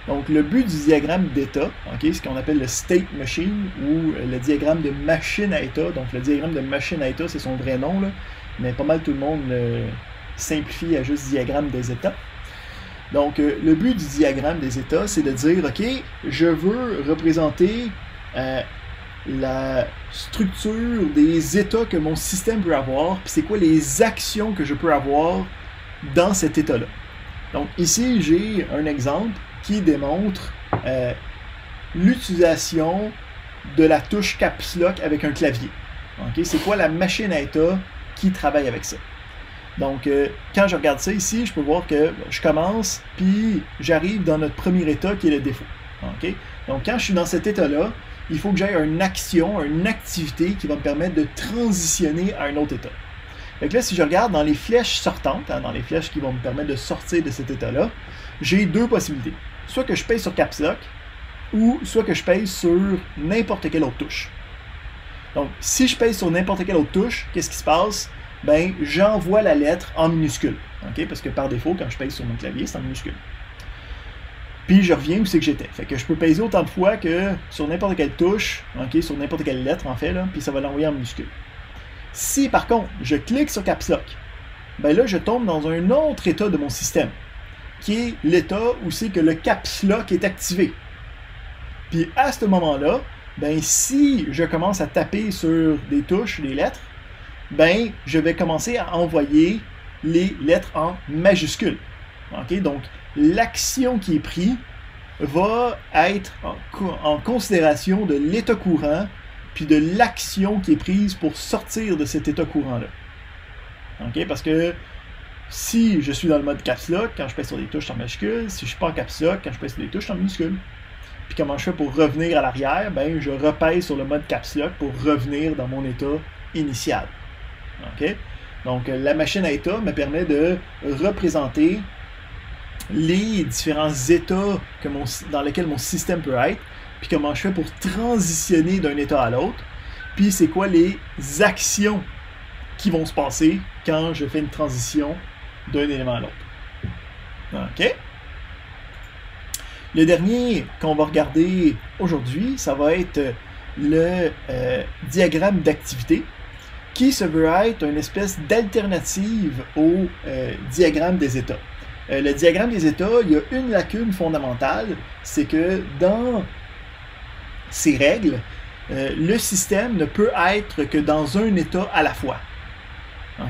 Donc, le but du diagramme d'état, ce qu'on appelle le state machine ou le diagramme de machine à état. Donc, le diagramme de machine à état, c'est son vrai nom, là, mais pas mal tout le monde le simplifie à juste diagramme des états. Donc, le but du diagramme des états, c'est de dire, OK, je veux représenter la structure des états que mon système peut avoir, puis c'est quoi les actions que je peux avoir dans cet état-là. Donc, ici, j'ai un exemple qui démontre l'utilisation de la touche Caps Lock avec un clavier. C'est quoi la machine à état qui travaille avec ça? Donc, quand je regarde ça ici, je peux voir que je commence, puis j'arrive dans notre premier état qui est le défaut. Donc, quand je suis dans cet état-là, il faut que j'aie une action, une activité qui va me permettre de transitionner à un autre état. Donc là, si je regarde dans les flèches sortantes, dans les flèches qui vont me permettre de sortir de cet état-là, j'ai deux possibilités. Soit que je pèse sur Caps Lock, ou soit que je pèse sur n'importe quelle autre touche. Donc, si je pèse sur n'importe quelle autre touche, qu'est-ce qui se passe? Ben, j'envoie la lettre en minuscule. Parce que par défaut, quand je pèse sur mon clavier, c'est en minuscule. Puis je reviens où c'est que j'étais. Fait que je peux peser autant de fois que sur n'importe quelle touche, sur n'importe quelle lettre en fait, là, puis ça va l'envoyer en minuscule. Si par contre, je clique sur Caps Lock, ben là, je tombe dans un autre état de mon système, qui est l'état où c'est que le Caps Lock est activé. Puis à ce moment-là, ben si je commence à taper sur des touches, des lettres, ben je vais commencer à envoyer les lettres en majuscules. Donc, l'action qui est prise va être en considération de l'état courant puis de l'action qui est prise pour sortir de cet état courant-là. Parce que si je suis dans le mode Caps Lock, quand je pèse sur des touches en majuscules, si je ne suis pas en Caps Lock, quand je pèse sur des touches en minuscules. Puis comment je fais pour revenir à l'arrière? Ben, je repèse sur le mode Caps Lock pour revenir dans mon état initial. Donc, la machine à état me permet de représenter les différents états dans lesquels mon système peut être, puis comment je fais pour transitionner d'un état à l'autre, puis c'est quoi les actions qui vont se passer quand je fais une transition d'un élément à l'autre. Le dernier qu'on va regarder aujourd'hui, ça va être le diagramme d'activité, qui se veut être une espèce d'alternative au diagramme des états. Le diagramme des états, il y a une lacune fondamentale, c'est que dans ces règles, le système ne peut être que dans un état à la fois.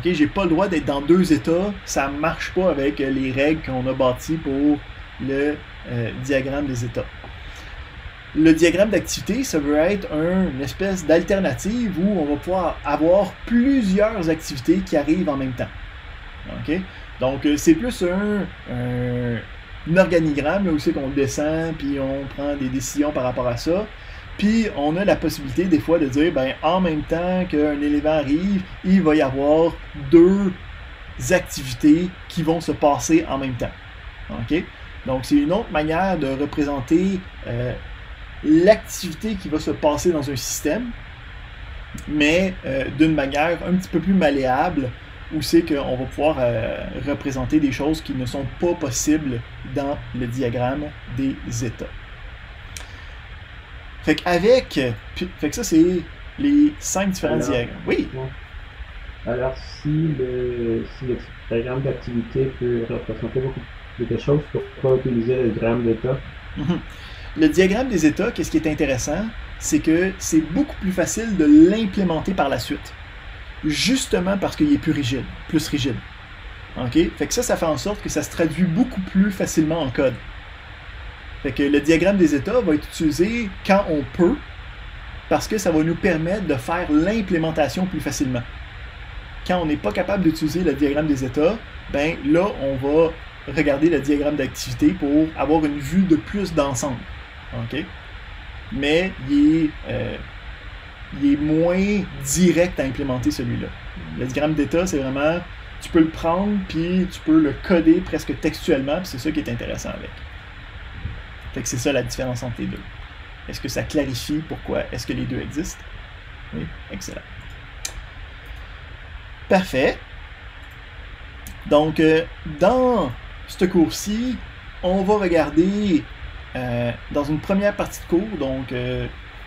J'ai pas le droit d'être dans deux états, ça ne marche pas avec les règles qu'on a bâties pour le diagramme des états. Le diagramme d'activité, ça veut être une espèce d'alternative où on va pouvoir avoir plusieurs activités qui arrivent en même temps. Donc, c'est plus un organigramme là, où c'est qu'on descend, puis on prend des décisions par rapport à ça. Puis, on a la possibilité des fois de dire, ben, en même temps qu'un élément arrive, il va y avoir deux activités qui vont se passer en même temps. Donc, c'est une autre manière de représenter l'activité qui va se passer dans un système, mais d'une manière un petit peu plus malléable, où c'est qu'on va pouvoir représenter des choses qui ne sont pas possibles dans le diagramme des états. Fait que ça, c'est les 5 différents diagrammes. Oui. Alors, si le diagramme d'activité peut représenter beaucoup de choses, pourquoi utiliser le diagramme d'état? Le diagramme des états, qu'est-ce qui est intéressant, c'est que c'est beaucoup plus facile de l'implémenter par la suite. Justement parce qu'il est plus rigide. OK? Fait que ça fait en sorte que ça se traduit beaucoup plus facilement en code. Fait que le diagramme des états va être utilisé quand on peut, parce que ça va nous permettre de faire l'implémentation plus facilement. Quand on n'est pas capable d'utiliser le diagramme des états, ben là, on va regarder le diagramme d'activité pour avoir une vue de plus d'ensemble. OK? Mais il est moins direct à implémenter celui-là. Le diagramme d'état, c'est vraiment, tu peux le prendre, puis tu peux le coder presque textuellement, puis c'est ça qui est intéressant avec. Fait que c'est ça la différence entre les deux. Est-ce que ça clarifie pourquoi est-ce que les deux existent? Oui, excellent. Parfait. Donc, dans ce cours-ci, on va regarder dans une première partie de cours, donc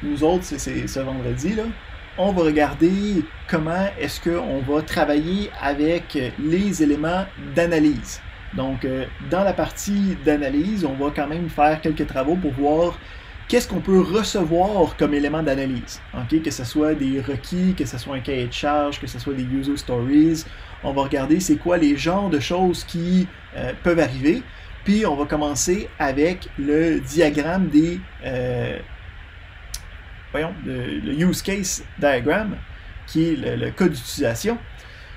nous autres, c'est ce vendredi, là, on va regarder comment est-ce qu'on va travailler avec les éléments d'analyse. Donc, dans la partie d'analyse, on va quand même faire quelques travaux pour voir qu'est-ce qu'on peut recevoir comme élément d'analyse. Okay? Que ce soit des requis, que ce soit un cahier de charge, que ce soit des user stories. On va regarder c'est quoi les genres de choses qui peuvent arriver. Puis, on va commencer avec le diagramme des... le use case diagram, qui est le cas d'utilisation.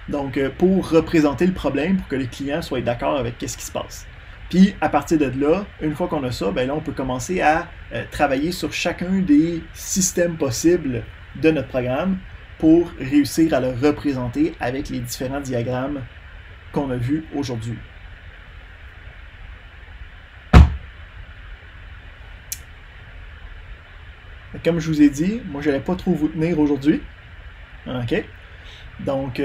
Donc, pour représenter le problème, pour que les clients soient d'accord avec ce qui se passe. Puis, à partir de là, une fois qu'on a ça, ben là, on peut commencer à travailler sur chacun des systèmes possibles de notre programme pour réussir à le représenter avec les différents diagrammes qu'on a vus aujourd'hui. Comme je vous ai dit, moi, je n'allais pas trop vous tenir aujourd'hui. OK? Donc,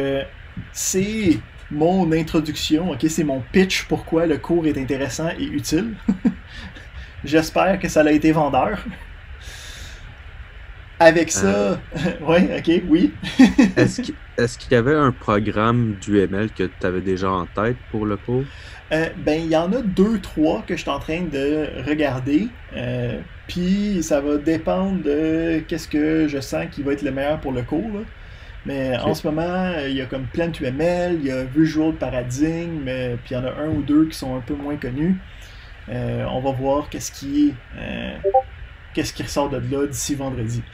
c'est mon introduction, ok, c'est mon pitch pourquoi le cours est intéressant et utile. J'espère que ça a été vendeur. Avec ça, ouais, ok, oui. Est-ce qu'il y avait un programme d'UML que tu avais déjà en tête pour le cours? Ben, il y en a 2-3 que je suis en train de regarder. Puis ça va dépendre de qu'est-ce que je sens qui va être le meilleur pour le cours, là. Mais en ce moment, il y a comme PlantUML, il y a Visual Paradigm, puis il y en a un ou deux qui sont un peu moins connus. On va voir qu'est-ce qui ressort de là d'ici vendredi.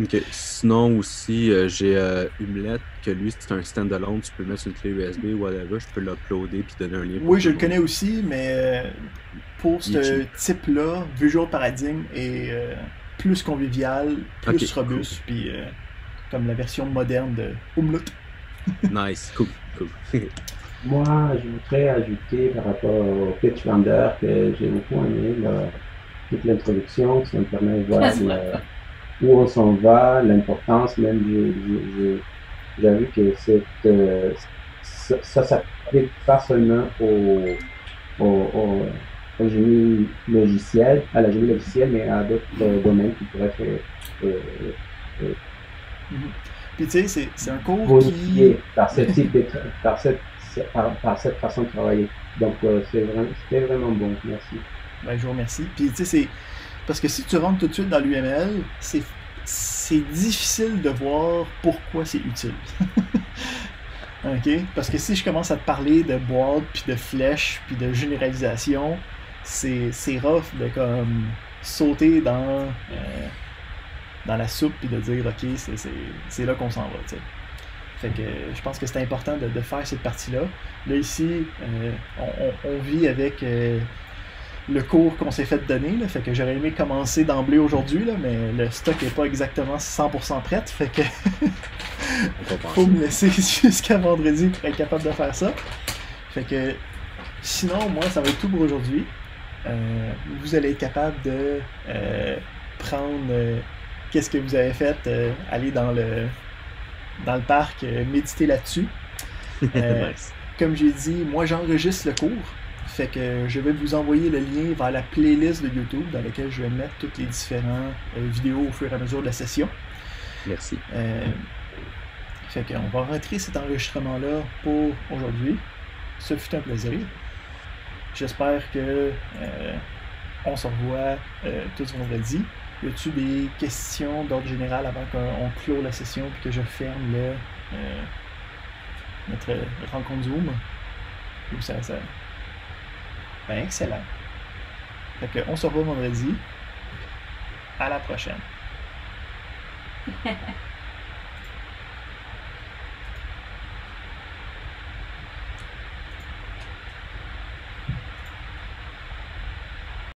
Ok. Sinon aussi, j'ai Humlet, que lui c'est un standalone, tu peux le mettre sur une clé USB ou whatever, je peux l'uploader puis donner un lien. Oui, je le connais aussi, mais pour ce type-là, Visual Paradigm est plus convivial, plus robuste, cool. Puis comme la version moderne de Umlaut. Nice, cool. Moi, je voudrais ajouter par rapport au pitch vendor que j'ai beaucoup aimé toute l'introduction, ça me permet de voir où on s'en va, l'importance, même j'ai vu que ça s'applique pas seulement au génie logiciel, à la génie logicielle, mais à d'autres domaines qui pourraient être Puis tu sais, c'est un cours qui... par ce type par cette façon de travailler. Donc, c'était vraiment bon. Merci. Ben, je vous remercie. Puis tu sais, c'est... Parce que si tu rentres tout de suite dans l'UML, c'est difficile de voir pourquoi c'est utile. OK? Parce que si je commence à te parler de boîtes, puis de flèches, puis de généralisation, c'est rough de comme sauter dans la soupe puis de dire ok, c'est là qu'on s'en va, t'sais. Fait que je pense que c'est important de faire cette partie-là. Là ici, on vit avec le cours qu'on s'est fait donner, là, fait que j'aurais aimé commencer d'emblée aujourd'hui, là, mais le stock n'est pas exactement 100% prêt, fait que faut me laisser jusqu'à vendredi pour être capable de faire ça. Fait que sinon, moi, ça va être tout pour aujourd'hui. Vous allez être capable de prendre qu'est-ce que vous avez fait, aller dans le parc, méditer là-dessus. Nice. Comme j'ai dit, moi j'enregistre le cours. Fait que je vais vous envoyer le lien vers la playlist de YouTube dans laquelle je vais mettre toutes les différentes vidéos au fur et à mesure de la session. Merci. Fait qu'on va rentrer cet enregistrement-là pour aujourd'hui. Ce fut un plaisir. J'espère que on se revoit tous vendredi. Y a-t-il des questions d'ordre général avant qu'on clôt la session et que je ferme notre rencontre Zoom? Ou ça... Ben, excellent. Fait que on se revoit vendredi. À la prochaine.